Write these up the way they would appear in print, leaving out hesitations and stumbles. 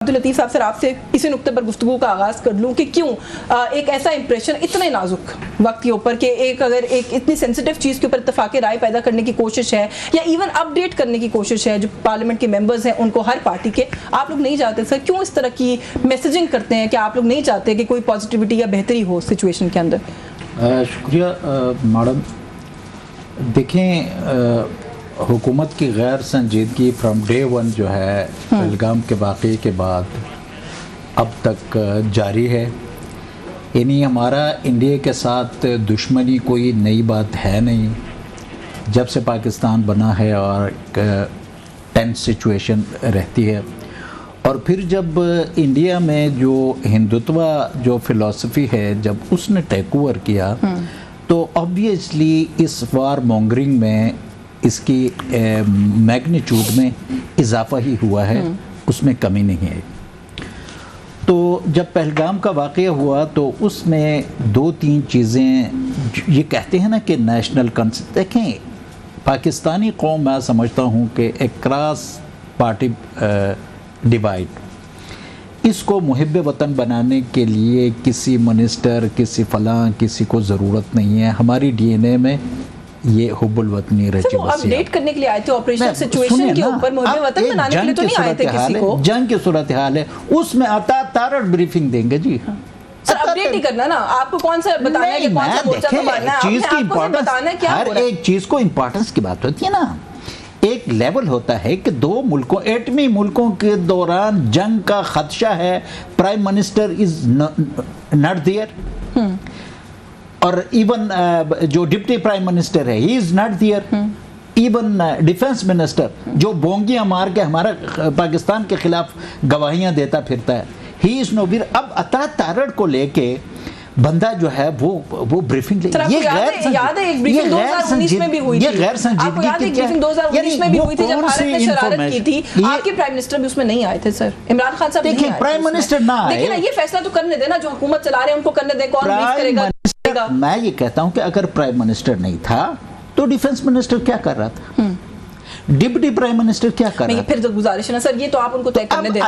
अब्दुल लतीफ़ साहब सर, आपसे इसी नुक्ते पर गुफ्तगू का आगाज़ कर लूँ कि क्यों एक ऐसा इंप्रेशन इतने नाजुक वक्त के ऊपर कि एक अगर एक इतनी सेंसिटिव चीज़ के ऊपर इत्तफाक़ राय पैदा करने की कोशिश है या इवन अपडेट करने की कोशिश है, जो पार्लियामेंट के मेंबर्स हैं उनको हर पार्टी के, आप लोग नहीं चाहते सर? क्यों इस तरह की मैसेजिंग करते हैं कि आप लोग नहीं चाहते कि कोई पॉजिटिविटी या बेहतरी हो सिचुएशन के अंदर? शुक्रिया मैडम। देखें, हुकूमत की गैर संजीदगी फ्रॉम डे वन जो है पहलगाम के वाक़े के बाद अब तक जारी है। यानी हमारा इंडिया के साथ दुश्मनी कोई नई बात है नहीं। जब से पाकिस्तान बना है और टेंस सिचुएशन रहती है, और फिर जब इंडिया में जो हिंदुत्व जो फ़िलॉसफी है जब उसने टेक ओवर किया तो ऑब्वियसली इस वार मॉन्गरिंग में इसकी मैग्नीट्यूड में इजाफा ही हुआ है, उसमें कमी नहीं है। तो जब पहलगाम का वाक़या हुआ तो उसमें 2-3 चीज़ें, ये कहते हैं ना कि नेशनल कंसेप्ट, देखें पाकिस्तानी कौम, मैं समझता हूँ कि एक क्रॉस पार्टी डिवाइड, इसको मुहिब वतन बनाने के लिए किसी मिनिस्टर, किसी फलां, किसी को ज़रूरत नहीं है। हमारी डीएनए में ये हुब्बुल वतनी रची बसी। अपडेट करने के लिए आए थे ऑपरेशन सिचुएशन के ऊपर, मुहिब वतन बनाने के लिए तो नहीं आए थे किसी को। जंग की सूरत हाल है, उसमें आता तारड़ ब्रीफिंग देंगे जी। सर अपडेट ही करना ना, आपको कौन सा बताना है कि कौन सा मोर्चा संभालना है, चीज की इंपॉर्टेंस, हर एक चीज को इंपॉर्टेंस की बात होती है ना। एक लेवल होता है कि दो मुल्कों, एटमी मुल्कों के दौरान जंग का खदशा है, prime minister is not there, और इवन जो डिप्टी प्राइम मिनिस्टर है ही is not there, even defence minister जो बोंगियां मार के हमारा पाकिस्तान के खिलाफ गवाहियां देता फिरता है, ही इज नो वियर। अब अता तारड़ को लेके बंदा जो है वो ब्रीफिंग ले, ये याद है एक ब्रीफिंग 2019 में भी हुई थी, ये गैर संजीदगी याद है एक ब्रीफिंग 2019 में भी हुई थी जब भारत ने शरारत की थी, आपके प्राइम मिनिस्टर भी उसमें नहीं आए थे सर, इमरान खान साहब नहीं आए। प्राइम मिनिस्टर ना आए, देखिए ना, ये फैसला तो करने देना, जो हुकूमत चला रहे हैं उनको करने दें, कौन ब्रीफ करेगा। मैं ये कहता हूं कि अगर प्राइम मिनिस्टर नहीं था तो डिफेंस मिनिस्टर क्या कर रहा था, डिप्टी प्राइम मिनिस्टर क्या कर रहा है? फिर जो गुजारिश है ना सर, ये तो आप उनको तय करने देना,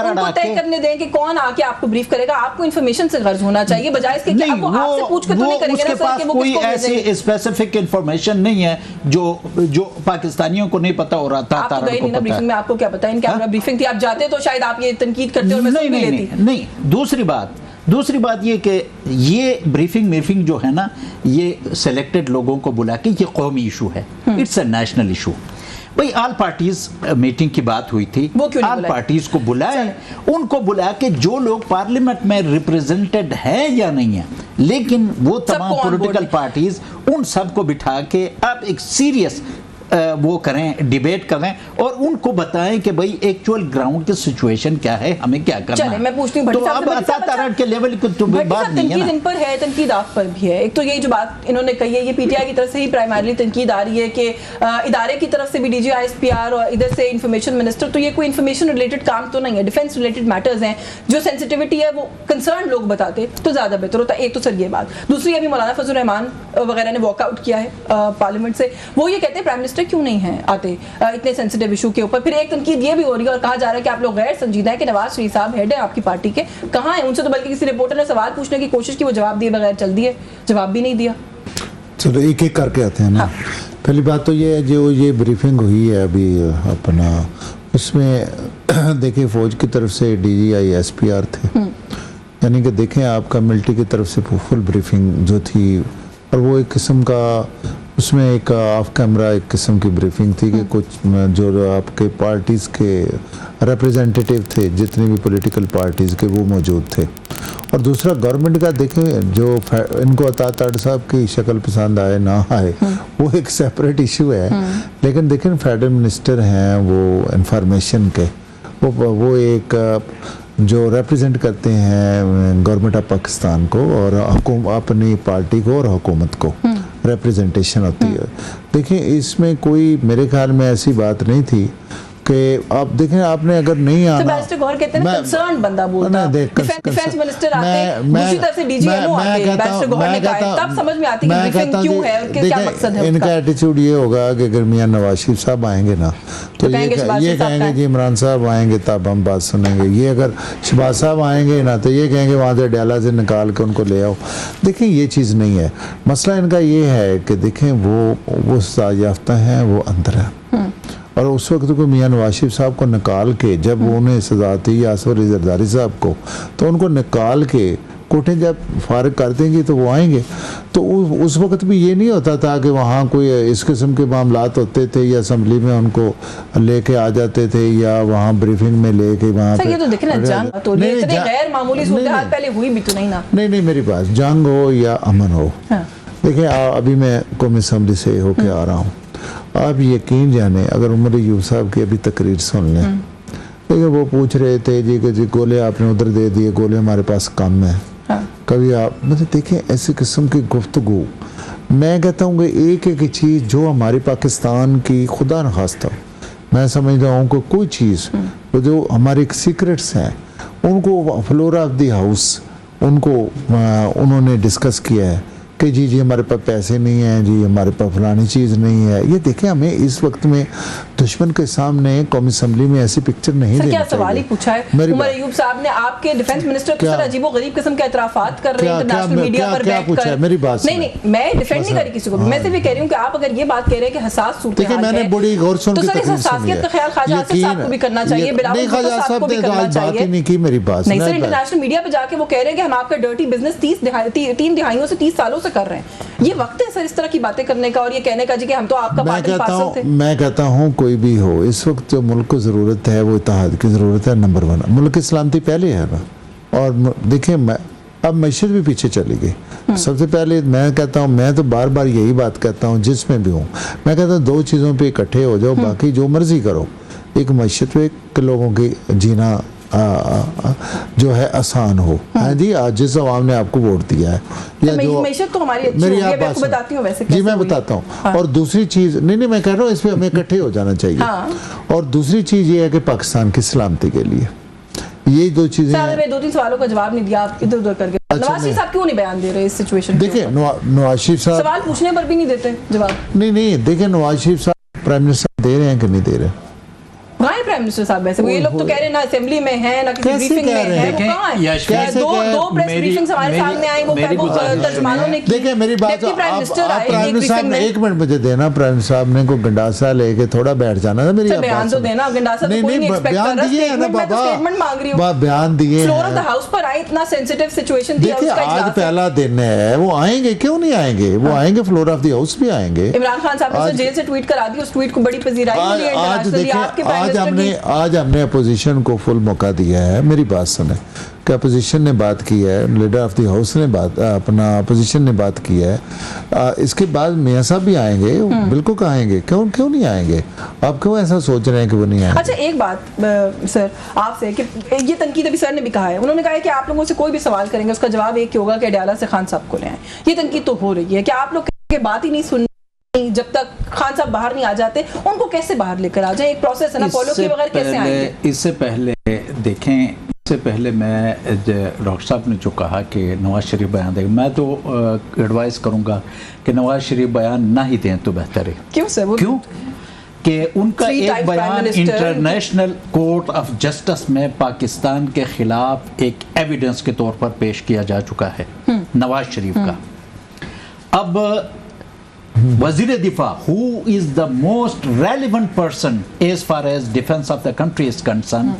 उनको तय करने दें कि कौन आके आपको ब्रीफ करेगा। आपको इन्फॉर्मेशन से गर्ज होना चाहिए, बजाय इसके कि आपको आपसे पूछ के तो नहीं करेंगे ना सर कि वो कोई ऐसी स्पेसिफिक इंफॉर्मेशन नहीं है जो पाकिस्तानियों को नहीं पता हो रहा था। आप गए नहीं ना ब्रीफिंग में, आपको क्या पता है इनकी ब्रीफिंग थी? आप जाते तो शायद आप ये तनकीद करते और मैं सुन भी लेती। नहीं, दूसरी बात ये कि ये ब्रीफिंग जो है ना, ये सिलेक्टेड लोगों को बुला के, ये कौमी इशू है, इट्स अ नेशनल इशू। भाई ऑल पार्टीज मीटिंग की बात हुई थी, ऑल पार्टीज को बुलाए, उनको बुला के जो लोग पार्लियामेंट में रिप्रेजेंटेड हैं या नहीं है, लेकिन वो तमाम पॉलिटिकल पार्टीज, उन सबको बिठा के आप एक सीरियस वो करें, डिबेट करें और उनको बताएं कि भाई एक्चुअल ग्राउंड की सिचुएशन क्या है, हमें क्या करना है। मैं पूछती हूं, तो अब अता तारड़ के लेवल की तो बात नहीं है ना। इन पर है, तनकीद आप पर भी है। एक तो ये जो बात इन्होंने कही है, ये पीटीआई की तरफ से ही प्राइमरीली तनकीद आ रही है कि इदारे की तरफ से भी डीजी आईएसपीआर और इधर से इंफॉर्मेशन मिनिस्टर, तो ये कोई इंफॉर्मेशन रिलेटेड काम तो नहीं है, डिफेंस रिलेटेड मैटर्स हैं, जो सेंसिटिविटी है वो कंसर्न लोग बताते तो ज्यादा बेहतर होता। एक तो सर ये बात। दूसरी, अभी मौलाना फजल रहमान वगैरह ने वॉकआउट किया है पार्लियामेंट से, वो ये कहते हैं प्राइम मिनिस्टर क्यों नहीं है आते इतने सेंसिटिव इशू के ऊपर। फिर एक तनकीद ये भी हो रही है और कहा जा रहा है कि आप लोग गैर संजीदा है कि नवाज शरीफ साहब हेड है आपकी पार्टी के, कहाँ है? उनसे तो बल्कि किसी रिपोर्टर ने सवाल पूछने की कोशिश की, वो जवाब दिए बगैर चल दिए, जवाब भी नहीं दिया। चलो एक एक करके आते हैं ना। पहली बात तो ये है, जो ये ब्रीफिंग हुई है अभी अपना, उसमें देखिए फौज की तरफ से DGI SPR थे, यानी कि देखें आपका मिलिट्री की तरफ से फुल ब्रीफिंग जो थी, और वो एक किस्म का, उसमें एक ऑफ कैमरा एक किस्म की ब्रीफिंग थी कि कुछ जो आपके पार्टीज़ के रिप्रेजेंटेटिव थे, जितने भी पॉलिटिकल पार्टीज़ के, वो मौजूद थे। और दूसरा गवर्नमेंट का देखें, जो इनको अता तारड़ साहब की शक्ल पसंद आए ना आए वो एक सेपरेट इशू है, लेकिन देखें फेडरल मिनिस्टर हैं वो इंफॉर्मेशन के, वो एक जो रिप्रेजेंट करते हैं गवर्नमेंट ऑफ पाकिस्तान को और अपनी पार्टी को और हुकूमत को रिप्रेजेंटेशन होती है। देखिए इसमें कोई मेरे ख्याल में ऐसी बात नहीं थी कि आप देखें, आपने अगर नहीं तो आना, बैरिस्टर गौहर कहते हैं कंसर्न बंदा बोलता है, डिफेंस मिनिस्टर आते हैं, दूसरी तरफ से डीजीएमओ आते हैं, बैरिस्टर गौहर ने कहा, तब समझ में आती है कि ब्रीफिंग क्यों है और क्या मकसद है इनका एटीट्यूड ये होगा कि अगर मियां नवाज शरीफ साहब आएंगे ना तो ये कहेंगे जी इमरान साहब आएंगे तब हम बात सुनेंगे। ये अगर शहबाज साहब आएंगे ना तो ये कहेंगे वहाँ से डाला से निकाल के उनको ले आओ। देखें ये चीज़ नहीं है, मसला इनका ये है कि देखें वो साज याफ्ता हैं, वो अंदर है। और उस वक्त को मियां नवाज शरीफ साहब को निकाल के, जब उन्हें सजा थी आसिफ अली जरदारी साहब को, तो उनको निकाल के कोर्टें जब फारिग कर देंगी तो वो आएंगे। तो उस वक्त भी ये नहीं होता था कि वहाँ कोई इस किस्म के मामलात होते थे या असम्बली में उनको लेके आ जाते थे या वहाँ ब्रीफिंग में लेके वहाँ पे। ये तो देखना जंग तो इतनी गैर मामूली सूरत पहले हुई भी तो नहीं ना। नहीं मेरी बात, जंग हो या अमन हो, देखिए अभी मैं कौमी असम्बली से होके आ रहा हूँ, आप यकीन जाने अगर उमर अय्यूब साहब की अभी तकरीर सुन लें, देखिए वो पूछ रहे थे जी कि जी गोले आपने उधर दे दिए, गोले हमारे पास कम है। कभी आप मतलब देखें ऐसी किस्म की गुफ्तगू, मैं कहता हूँ कि एक एक चीज़ जो हमारे पाकिस्तान की खुदा न खास्ता, मैं समझता हूँ कि कोई चीज़ जो हमारे सीक्रेट्स हैं उनको फ्लोर ऑफ द हाउस उनको उन्होंने डिस्कस किया है कि जी हमारे पास पैसे नहीं हैं, जी हमारे पास फलानी चीज़ नहीं है। ये देखें हमें इस वक्त में दुश्मन के सामने कौमी असम्बली में ऐसी पिक्चर नहीं देनी क्या सवाल ही पूछा है उमर अय्यूब साहब ने, आपके डिफेंस मिनिस्टर को अजीबो गरीब किस्म के एतराफात कर रहे हैं इंटरनेशनल मीडिया पर बैठकर। मेरी बात नहीं मैं डिफेंड नहीं कर रही किसी को, मैं सिर्फ ये कह रही हूँ कि आप अगर ये बात कह रहे हैं कि हसास सूरत हाल है, मैंने बड़ी गौर सुन तो सर इस हसासियत का ख्याल ख्वाजा आसिफ साहब को भी करना चाहिए, बिलावल भुट्टो साहब को भी करना चाहिए। नहीं की मेरी बात नहीं सर, इंटरनेशनल मीडिया पे जाके वो कह रहे हैं कि हम आपका डर्टी बिजनेस 3 दिहाइयों से 30 सालों से कर रहे हैं। ये वक्त है सर इस तरह की बातें करने का और ये कहने का जी कि हम तो आपका पार्ट एंड पार्सल थे। मैं कहता हूँ कोई भी हो, इस वक्त जो मुल्क को ज़रूरत है वो इत्तेहाद की ज़रूरत है, नंबर 1। मुल्क की सलामती पहले है ना, और देखिए अब मैशत भी पीछे चली गई। सबसे पहले मैं कहता हूँ, मैं तो बार बार यही बात कहता हूँ जिसमें भी हूँ, मैं कहता हूँ 2 चीज़ों पे इकट्ठे हो जाओ, बाकी जो मर्जी करो। एक मैशत पे कि लोगों की जीना जो है आसान हो। हाँ जी, आज जिस अवाम ने आपको वोट दिया है या जो मैशत तो हमारी अच्छी मेरी आप बात बताती हूँ वैसे जी मैं बताता हूँ। हाँ। और दूसरी चीज़ नहीं मैं कह रहा हूँ इस पे हमें इकट्ठे हो जाना चाहिए। हाँ। और दूसरी चीज़ ये है कि पाकिस्तान की सलामती के लिए ये 2 चीज़ें। 2-3 सवालों का जवाब नहीं दिया आप इधर उधर करके। नवाज शरीफ साहब क्यों नहीं बयान दे रहे इस सिचुएशन? देखिए नवाज शरीफ साहब सवाल पूछने पर भी नहीं देते जवाब। नहीं देखिए नवाज शरीफ साहब प्राइम मिनिस्टर दे रहे हैं कि नहीं दे रहे? प्राइम मिनिस्टर साहब वैसे ये लोग तो कह रहे हैं ना असेंबली में है ना किसी ब्रीफिंग में है, वो कहां है? दो प्रेस ब्रीफिंग्स हमारे सामने आई, वो तर्जुमानों ने की। देखिए मेरी बात, आप प्राइम मिनिस्टर साहब ने 1 मिनट मुझे देना, प्राइम मिनिस्टर साहब ने को गंडासा लेके थोड़ा बैठ जाना था। मेरी बयान तो देना, गंडासा तो कोई नहीं एक्सपेक्ट कर रहा, स्टेटमेंट में तो स्टेटमेंट मांग रही हूं। बयान दिए, फ्लोर ऑफ द हाउस पर आई, इतना सेंसिटिव सिचुएशन थी। देखिए आज पहला दिन है, वो आएंगे, क्यों नहीं आएंगे? वो आएंगे, फ्लोर ऑफ द हाउस भी आएंगे। इमरान खान साहब ने जेल से ट्वीट करा दी, उस ट्वीट को बड़ी पजीराई मिली है इंटरनेशनली। आपके प्राइम मिनिस्टर की आज हमने अपोजिशन को फुल मौका दिया है। मेरी बात सुने कि अपोजिशन ने बात की है, लीडर ऑफ द हाउस ने बात, अपना अपोजिशन ने बात की है। इसके बाद मियां साहब भी आएंगे, बिल्कुल आएंगे, क्यों नहीं आएंगे? आप क्यों ऐसा सोच रहे हैं कि वो नहीं आएंगे? अच्छा एक बात सर आपसे कि ये तनकीद अभी सर ने भी कहा है, उन्होंने कहा है कि आप लोगों से कोई भी सवाल करेंगे उसका जवाब एक ही होगा कि अडयाला से खान साहब को ले आए। ये तनकीद तो हो रही है कि आप लोग की बात ही नहीं सुन, जब तक खान साहब बाहर नहीं आ जाते उनको कैसे बाहर लेकर आ जाए? एक प्रोसेस है ना, फॉलो किए बगैर कैसे आएंगे? इससे पहले देखें, इससे पहले मैं डॉक्टर साहब ने जो कहा कि नवाज शरीफ बयान देगा, मैं तो एडवाइस करूंगा कि नवाज शरीफ बयान ना ही दें तो बेहतर है। क्यों सर? क्यों कि उनका एक बयान इंटरनेशनल कोर्ट ऑफ जस्टिस में पाकिस्तान के खिलाफ एक एविडेंस के तौर पर पेश किया जा चुका है नवाज शरीफ का। अब वजीर दिफा who is the most relevant person as far as defence of the country is concern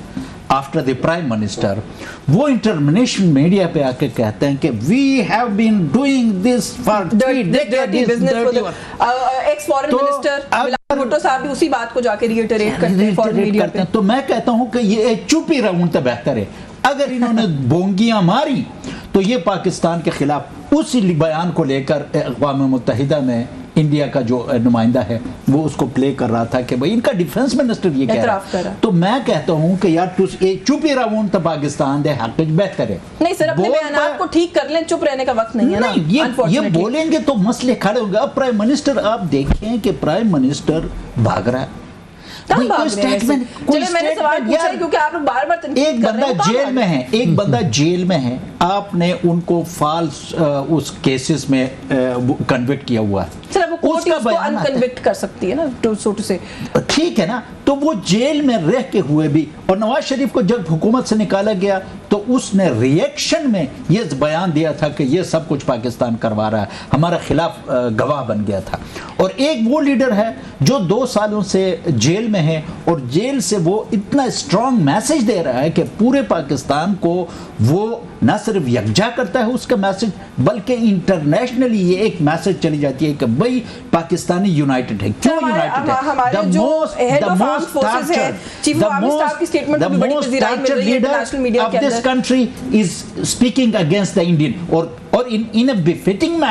after the prime minister, वो इंटरनेशनल मीडिया पे आके कहते हैं कि we have been doing this for 3 decades। Ex foreign minister Bilawal Bhutto साहब भी उसी बात को जाके रिएटरेट करते हैं फॉरेन मीडिया पे। तो मैं कहता हूं कि ये चुप ही रहूं तो बेहतर है। अगर इन्होंने बोंगियां मारी तो ये पाकिस्तान के खिलाफ उसी बयान को लेकर अक़वाम मुत्तहिदा में इंडिया का जो नुमाइंदा है वो उसको प्ले कर रहा था कि भाई इनका डिफेंस मिनिस्टर ये कह रहा है। तो मैं कहता हूं कि यार तुम चुप ही रहो तो पाकिस्तान दे हक बेहतर है। नहीं सर, अपने बयानात को ठीक कर लें, चुप रहने का वक्त नहीं है ना। ये बोलेंगे तो मसले खड़े होंगे। अब प्राइम मिनिस्टर आप देखें कि प्राइम मिनिस्टर भाग रहा है, कहाँ भाग रहे हैं statement- ऐसे? कोई चलिए, मैंने सवाल statement पूछा है यार, क्योंकि आप लोग बार-बार तनकीद एक कर रहे बंदा हैं, वो कहाँ जेल भाग में रहे है, एक बंदा जेल में है, आपने उनको फाल्स उस केसेस में कन्विक्ट किया हुआ है, सर, वो कोर्ट उसका उसको बयान आता है। अनकन्विक्ट कर सकती है ना, सो टू से। ठीक है ना, तो वो जेल में रह के हुए भी, और नवाज शरीफ को जब हुकूमत से निकाला गया तो उसने रिएक्शन में ये बयान दिया था कि ये सब कुछ पाकिस्तान करवा रहा है, हमारा खिलाफ गवाह बन गया था। और एक वो लीडर है जो 2 सालों से जेल में है और जेल से वो इतना स्ट्रॉन्ग मैसेज दे रहा है कि पूरे पाकिस्तान को वो न सिर्फ यकजा करता है उसका मैसेज, बल्कि इंटरनेशनली ये एक मैसेज चली जाती है कि भाई पाकिस्तानी यूनाइटेड है। क्यों यूनाइटेड है? हमारे जो हेड ऑफ आर्म्ड फोर्सेस है, चीफ ऑफ आर्मी स्टाफ की स्टेटमेंट भी बड़ी पजीराई मिल रही है इंटरनेशनल मीडिया के अंदर। This country is speaking against the Indian or in a befitting manner.